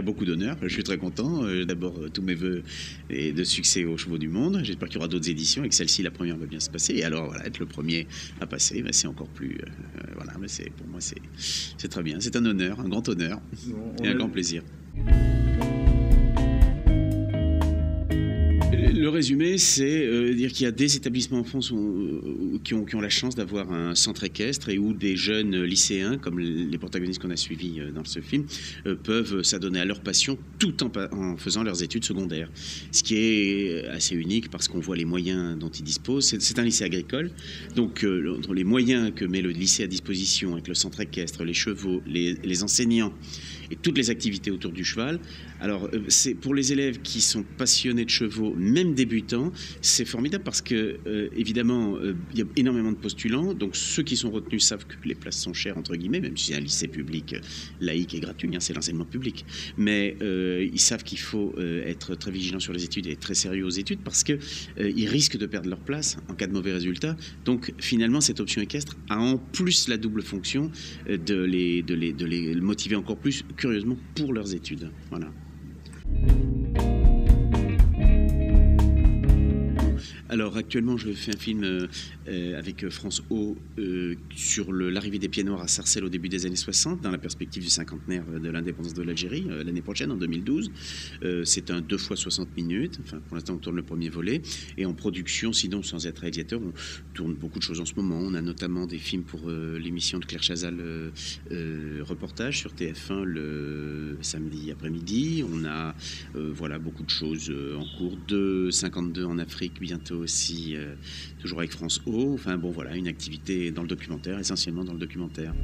beaucoup d'honneur. Je suis très content. D'abord, tous mes voeux et de succès aux Chevaux du Monde. J'espère qu'il y aura d'autres éditions et que celle-ci, la première, va bien se passer. Et alors, voilà, être le premier à passer, c'est encore plus... voilà, mais pour moi, c'est très bien. C'est un honneur, un grand honneur et un grand plaisir. Le résumé, c'est dire qu'il y a des établissements en France qui ont la chance d'avoir un centre équestre et où des jeunes lycéens, comme les protagonistes qu'on a suivis dans ce film, peuvent s'adonner à leur passion tout en faisant leurs études secondaires. Ce qui est assez unique parce qu'on voit les moyens dont ils disposent. C'est un lycée agricole, donc entre les moyens que met le lycée à disposition avec le centre équestre, les chevaux, les enseignants et toutes les activités autour du cheval. Alors, c'est pour les élèves qui sont passionnés de chevaux, même débutants, c'est formidable parce que, évidemment, il y a énormément de postulants. Donc, ceux qui sont retenus savent que les places sont chères, entre guillemets, même si c'est un lycée public laïque et gratuit, hein, c'est l'enseignement public. Mais ils savent qu'il faut être très vigilant sur les études et être très sérieux aux études parce qu'ils risquent de perdre leur place en cas de mauvais résultats. Donc, finalement, cette option équestre a en plus la double fonction de les motiver encore plus, curieusement, pour leurs études. Voilà. Alors actuellement je fais un film avec France O sur l'arrivée des pieds noirs à Sarcelles au début des années 60 dans la perspective du cinquantenaire de l'indépendance de l'Algérie l'année prochaine en 2012. C'est un 2 fois 60 minutes, enfin pour l'instant on tourne le premier volet et en production, sinon sans être réalisateur, on tourne beaucoup de choses en ce moment. On a notamment des films pour l'émission de Claire Chazal reportage sur TF1 le samedi après-midi. On a voilà beaucoup de choses en cours, 52 en Afrique bientôt aussi, toujours avec France O. Enfin bon voilà, une activité dans le documentaire, essentiellement dans le documentaire.